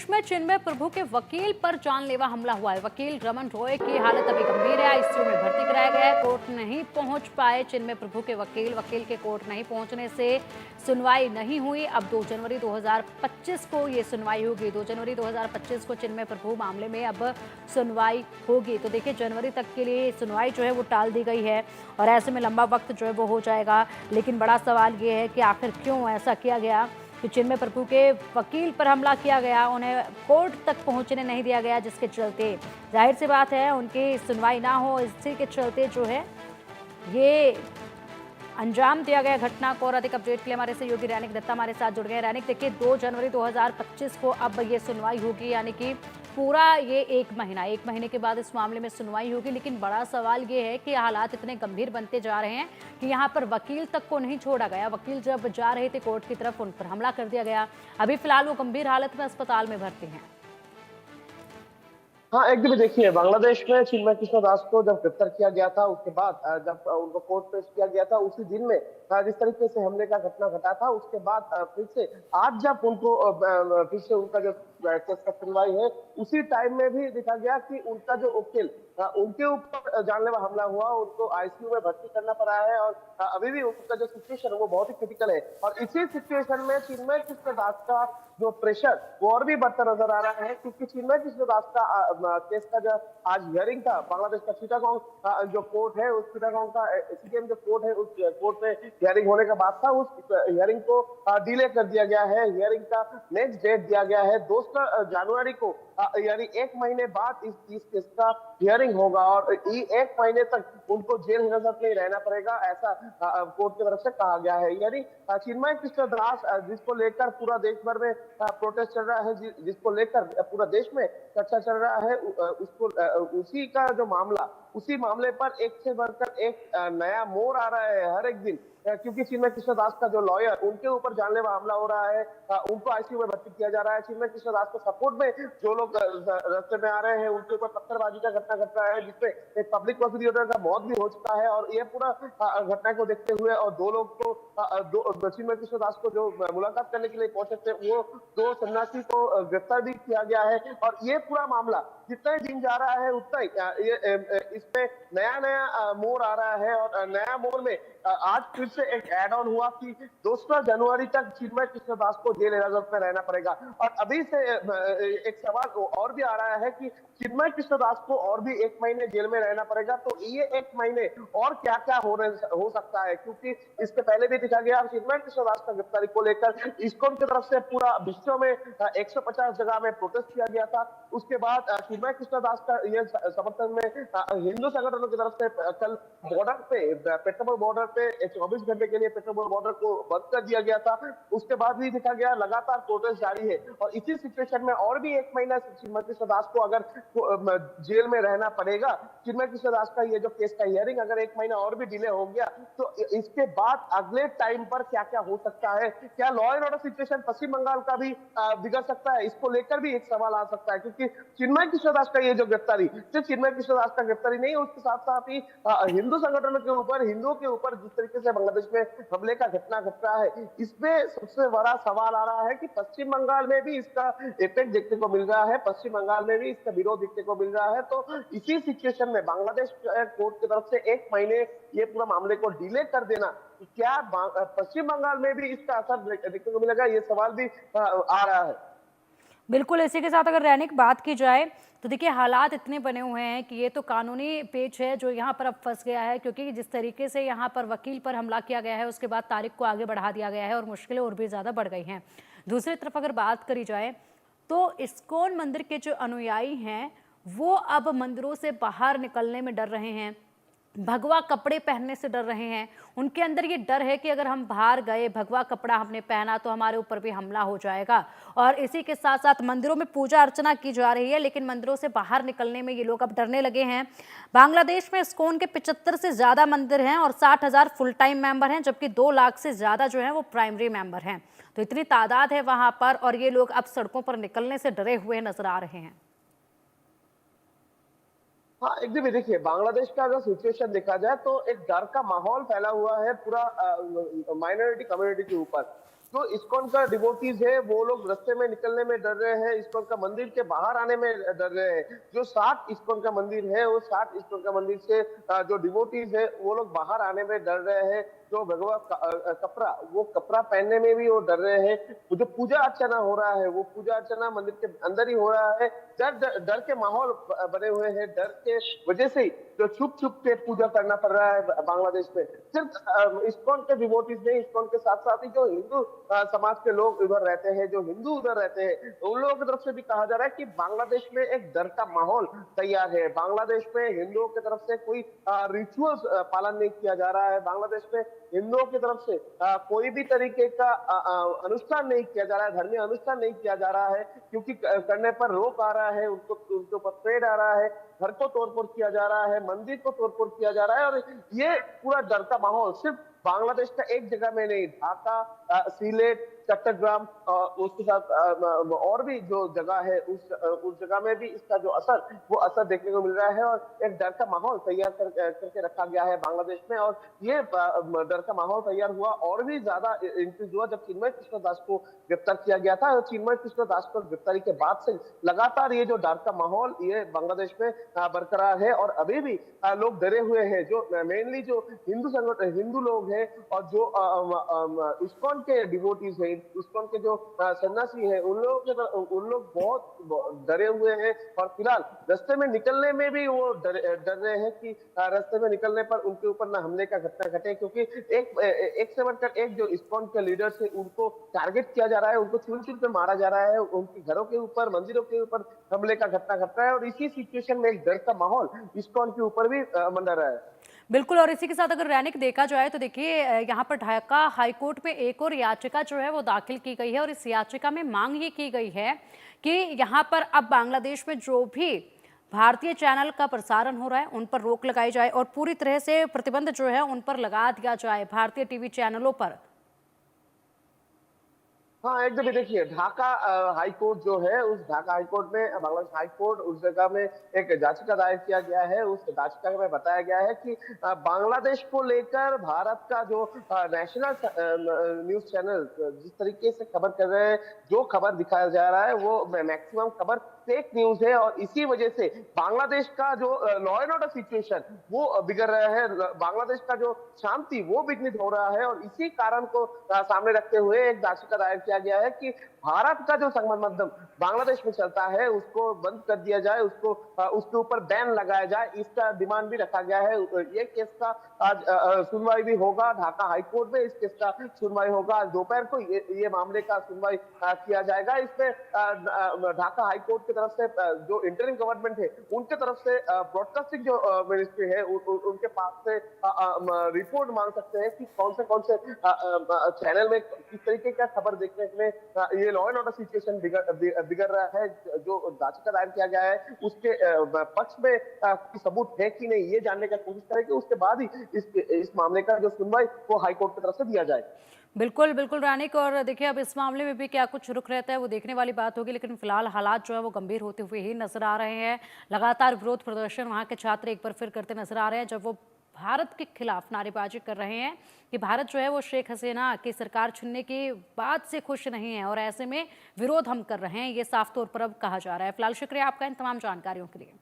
में चिन्मय प्रभु के वकील पर जानलेवा हमला हुआ है। वकील रमन रॉय की हालत अभी गंभीर है, आईसीयू में भर्ती कराया गया है। कोर्ट नहीं पहुंच पाए चिन्मय प्रभु के वकील के कोर्ट नहीं पहुंचने से सुनवाई नहीं हुई। अब 2 जनवरी 2025 को ये सुनवाई होगी। 2 जनवरी 2025 को चिन्मय प्रभु मामले में अब सुनवाई होगी। तो देखिए, जनवरी तक के लिए सुनवाई जो है वो टाल दी गई है और ऐसे में लंबा वक्त जो है वो हो जाएगा। लेकिन बड़ा सवाल ये है कि आखिर क्यों ऐसा किया गया कि चिन्मय प्रभु के वकील पर हमला किया गया, उन्हें कोर्ट तक पहुंचने नहीं दिया गया, जिसके चलते जाहिर सी बात है उनकी सुनवाई ना हो। इसी के चलते जो है ये अंजाम दिया गया घटना को। और अधिक अपडेट के लिए हमारे सहयोगी रैनिक दत्ता हमारे साथ जुड़ गए। रैनिक, देखिए 2 जनवरी 2025 को अब ये सुनवाई होगी, यानी कि पूरा ये एक महीने के बाद इस मामले में सुनवाई होगी। लेकिन बड़ा सवाल ये है कि हालात इतने गंभीर बनते जा रहे हैं कि यहाँ पर वकील तक को नहीं छोड़ा गया। वकील जब जा रहे थे कोर्ट की तरफ, उन पर हमला कर दिया गया। अभी फिलहाल वो गंभीर हालत में अस्पताल में भर्ती हैं। हाँ, एकदम देखिए, बांग्लादेश में चिन्मय कृष्ण दास को जब गिरफ्तार किया गया था, उसके बाद जब उनको कोर्ट पेश किया गया था, उसी दिन में जिस तरीके से हमले का घटना घटा था, उसके बाद फिर से आज जब उनको फिर से उनका जो केस का सुनवाई है, उसी टाइम में भी देखा गया कि उनका जो वकील उनके ऊपर जानलेवा हमला हुआ, उनको आईसीयू में भर्ती करना पड़ा है और अभी भी उनका जो सिचुएशन है वो बहुत ही क्रिटिकल है। और इसी सिचुएशन में चिन्मय कृष्ण दास का जो प्रेशर वो और भी बढ़ता नजर आ रहा है, क्योंकि चिन्मय कृष्ण दास का केस का जो आज हियरिंग था, बांग्लादेश का चिटागोंग जो कोर्ट है, उस चिटागोंग का सीजेएम जो कोर्ट है, उस कोर्ट में हियरिंग होने का बात था, उस हियरिंग को डिले कर दिया गया है। हियरिंग का नेक्स्ट डेट दिया गया है 2 जनवरी को, यानी 1 महीने बाद इस केस का हियरिंग होगा और 1 महीने तक उनको जेल हिरासत में रहना पड़ेगा, ऐसा कोर्ट की तरफ से कहा गया है। यानी चिन्मय कृष्ण दास जिसको लेकर पूरा देश भर में प्रोटेस्ट चल रहा है, जिसको लेकर पूरा देश में चर्चा चल रहा है, उसको उसी का जो मामला, उसी मामले पर एक से बढ़कर एक नया मोड़ आ रहा है हर एक दिन, क्योंकि चिन्मय कृष्ण दास का जो लॉयर, उनके ऊपर जानलेवा हमला हो रहा है, उनको आईसीयू में भर्ती किया जा रहा है। चिन्मय कृष्ण दास को सपोर्ट में जो लोग रास्ते में आ रहे हैं, उनके ऊपर पत्थरबाजी का घटना घट रहा है, जिसमें एक पब्लिक प्रोसिक्यूटर का मौत भी हो चुका है। और ये पूरा घटना को देखते हुए और 2 लोग को चिन्मय कृष्ण दास को जो मुलाकात करने के लिए पहुंचे थे, वो 2 सन्यासी को गिरफ्तार भी किया गया है। और ये पूरा मामला जितना ही दिन जा रहा है, उतना ही इसमें नया मोड़ आ रहा है। और नया मोड़ में आज फिर से एक एड ऑन हुआ कि 2 जनवरी तक चिन्मय कृष्ण दास को जेल हिरासत में रहना पड़ेगा। और अभी से एक सवाल और भी आ रहा है कि चिन्मय कृष्ण दास को और भी 1 महीने जेल में रहना पड़ेगा, तो ये 1 महीने और क्या क्या हो सकता है, क्योंकि इसके पहले भी देखा गया चिन्मय कृष्ण दास का गिरफ्तारी को लेकर इस्कॉन की तरफ से पूरा विश्व में 150 जगह में प्रोटेस्ट किया गया था। उसके बाद चिन्मय कृष्ण दास का ये समर्थन में हिंदू संगठनों की तरफ से कल बॉर्डर पे, पेट्रोल बॉर्डर पे 24 घंटे के लिए पेट्रोल बॉर्डर को बंद कर दिया गया था। उसके बाद भी देखा गया लगातार प्रोटेस्ट जारी है। और इसी सिचुएशन में और भी 1 महीना चिन्मय कृष्ण दास को अगर जेल में रहना पड़ेगा, चिन्मय कृष्ण दास का ये जो केस का हियरिंग अगर 1 महीना और भी डिले हो गया, तो इसके बाद अगले टाइम पर क्या क्या हो सकता है, क्या लॉ एंड ऑर्डर सिचुएशन पश्चिम बंगाल का भी बिगड़ सकता है, इसको लेकर भी एक सवाल आ सकता है। क्योंकि चिन्मय कृष्ण दास का ये जो गिरफ्तारी, सिर्फ चिन्मय कृष्ण दास का गिरफ्तारी नहीं, उसके साथ साथ ही हिंदू संगठनों के ऊपर, हिंदुओं के ऊपर जिस तरीके से बांग्लादेश में हमले का घटना घट रहा है, इसमें सबसे बड़ा सवाल आ रहा है कि पश्चिम बंगाल में भी इसका इफेक्ट देखने को मिल रहा है, पश्चिम बंगाल में भी इसका विरोध देखने को मिल रहा है। तो इसी सिचुएशन में बांग्लादेश कोर्ट की तरफ से 1 महीने ये पूरा मामले को डिले कर देना, क्या पश्चिम बंगाल में भी इसका असर देखने को मिलेगा, ये सवाल भी आ रहा है। बिल्कुल, इसी के साथ अगर रैनिक बात की जाए तो देखिए, हालात इतने बने हुए हैं कि ये तो कानूनी पेच है जो यहाँ पर अब फंस गया है, क्योंकि जिस तरीके से यहाँ पर वकील पर हमला किया गया है, उसके बाद तारीख को आगे बढ़ा दिया गया है और मुश्किलें और भी ज़्यादा बढ़ गई हैं। दूसरी तरफ अगर बात करी जाए तो इस्कॉन मंदिर के जो अनुयायी हैं वो अब मंदिरों से बाहर निकलने में डर रहे हैं, भगवा कपड़े पहनने से डर रहे हैं। उनके अंदर ये डर है कि अगर हम बाहर गए, भगवा कपड़ा हमने पहना, तो हमारे ऊपर भी हमला हो जाएगा। और इसी के साथ साथ मंदिरों में पूजा अर्चना की जा रही है, लेकिन मंदिरों से बाहर निकलने में ये लोग अब डरने लगे हैं। बांग्लादेश में इस्कॉन के 75 से ज़्यादा मंदिर हैं और 60,000 फुल टाइम मेंबर हैं, जबकि 2 लाख से ज़्यादा जो है वो प्राइमरी मेंबर हैं। तो इतनी तादाद है वहाँ पर और ये लोग अब सड़कों पर निकलने से डरे हुए नजर आ रहे हैं। हाँ, एकदम देखिए, बांग्लादेश का अगर सिचुएशन देखा जाए तो एक डर का माहौल फैला हुआ है पूरा माइनॉरिटी कम्युनिटी के ऊपर। जो इस्कॉन का डिवोटीज है वो लोग रास्ते में निकलने में डर रहे हैं, इस्कॉन का मंदिर के बाहर आने में डर रहे हैं। जो 60 इस्कॉन का मंदिर है, वो 60 इस्कॉन का मंदिर से जो डिवोटीज है वो लोग बाहर आने में डर रहे हैं। जो भगवा कपड़ा, वो कपड़ा पहनने में भी वो डर रहे हैं। वो जो पूजा अर्चना हो रहा है, वो पूजा अर्चना मंदिर के अंदर ही हो रहा है। डर के माहौल बने हुए हैं। डर के वजह से ही जो छुप छुप के पूजा करना पड़ रहा है बांग्लादेश में। सिर्फ इस्कॉन के डिवोटीज नहीं, इस्कॉन के साथ साथ ही जो हिंदू समाज के लोग उधर रहते हैं, जो हिंदू उधर रहते हैं, उन लोगों की तरफ से भी कहा जा रहा है कि बांग्लादेश में एक डर का माहौल तैयार है। बांग्लादेश में हिंदुओं की तरफ से कोई रिचुअल्स पालन नहीं किया जा रहा है। बांग्लादेश में हिंदुओं की तरफ से कोई भी तरीके का अनुष्ठान नहीं किया जा रहा है, धर्मीय अनुष्ठान नहीं किया जा रहा है, क्योंकि करने पर रोक आ रहा है, उनको उनके ऊपर पेड़ आ रहा है, घर को तोड़फोड़ किया जा रहा है, मंदिर को तोड़फोड़ किया जा रहा है। और ये पूरा डर का माहौल सिर्फ बांग्लादेश का एक जगह में नहीं, ढाका, सिलेट, चट्टग्राम, उसके साथ और भी जो जगह है उस जगह में भी इसका जो वो असर देखने को मिल रहा है। और एक डर का माहौल तैयार करके रखा गया है बांग्लादेश में। और ये डर का माहौल तैयार हुआ और भी ज्यादा इंक्रीज हुआ जब चिन्मय कृष्ण दास को गिरफ्तार किया गया था। और चिन्मय कृष्ण दास को गिरफ्तारी के बाद से लगातार ये जो डर का माहौल ये बांग्लादेश में बरकरार है। और अभी भी लोग डरे हुए हैं। जो मेनली जो हिंदू संगठन, हिंदू लोग हैं और जो इस्कॉन के डिवोटीज हैं, इस्कॉन के जो सन्यासी हैं, उन लोग बहुत डरे हुए हैं। और फिलहाल रास्ते में निकलने में भी वो डर रहे हैं कि रास्ते में निकलने पर उनके ऊपर ना हमले का घटना घटे, क्योंकि एक से बढ़कर एक जो इस्कॉन के लीडर्स है उनको टारगेट किया जा रहा है, उनको चुन चुन कर मारा जा रहा है, उनके घरों के ऊपर, मंदिरों के ऊपर हमले का घटना घट रहा है। और इसी सिचुएशन में एक डर का माहौल इस्कॉन के ऊपर भी मंडरा रहा है। बिल्कुल। और इसी के साथ अगर रैनिक देखा जाए तो देखिए यहाँ पर ढाका हाईकोर्ट में एक और याचिका जो है वो दाखिल की गई है और इस याचिका में मांग ये की गई है कि यहाँ पर अब बांग्लादेश में जो भी भारतीय चैनल का प्रसारण हो रहा है उन पर रोक लगाई जाए और पूरी तरह से प्रतिबंध जो है उन पर लगा दिया जाए, भारतीय टीवी चैनलों पर। हाँ, एकदम ही देखिए, ढाका हाई कोर्ट जो है, उस ढाका हाई कोर्ट में बांग्लादेश हाई कोर्ट उस जगह में एक याचिका दायर किया गया है। उस याचिका में बताया गया है कि बांग्लादेश को लेकर भारत का जो नेशनल न्यूज चैनल जिस तरीके से खबर कर रहे हैं, जो खबर दिखाया जा रहा है वो मैक्सिमम खबर फेक न्यूज है। और इसी वजह से बांग्लादेश का जो लॉ एंड ऑर्डर सिचुएशन वो बिगड़ रहा है, बांग्लादेश का जो शांति वो विघ्नित हो रहा है। और इसी कारण को सामने रखते हुए एक याचिका दायर किया गया है कि भारत का जो संवाद माध्यम बांग्लादेश में चलता है उसको बंद कर दिया जाए, उसको उसके ऊपर बैन लगाया जाए, इसका डिमांड भी रखा गया है। ये केस का आज सुनवाई भी होगा ढाका हाईकोर्ट में। इस केस का सुनवाई होगा आज दोपहर को, ये मामले का सुनवाई किया जाएगा। इसमें ढाका हाईकोर्ट की तरफ से जो इंटरिम गवर्नमेंट है उनके तरफ से ब्रॉडकास्टिंग जो मिनिस्ट्री है उनके पास से रिपोर्ट मांग सकते हैं कि कौन से चैनल में किस तरीके का खबर देखने में ये लॉ एंड ऑर्डर सिचुएशन बिगड़ रहा है। जो याचिका दायर किया गया है उसके पक्ष में कोई सबूत है कि नहीं, ये जानने का कोशिश करेंगे। उसके बाद ही इस मामले का जो सुनवाई वो हाईकोर्ट की तरफ से दिया जाए। बिल्कुल बिल्कुल रानिक। और देखिए अब इस मामले में भी क्या कुछ रुख रहता है वो देखने वाली बात होगी, लेकिन फिलहाल हालात जो है वो गंभीर होते हुए ही नजर आ रहे हैं। लगातार विरोध प्रदर्शन वहां के छात्र एक बार फिर करते नजर आ रहे हैं जब वो भारत के खिलाफ नारेबाजी कर रहे हैं कि भारत जो है वो शेख हसीना की सरकार छीनने की बात से खुश नहीं है और ऐसे में विरोध हम कर रहे हैं, ये साफ तौर पर अब कहा जा रहा है। फिलहाल शुक्रिया आपका इन तमाम जानकारियों के लिए।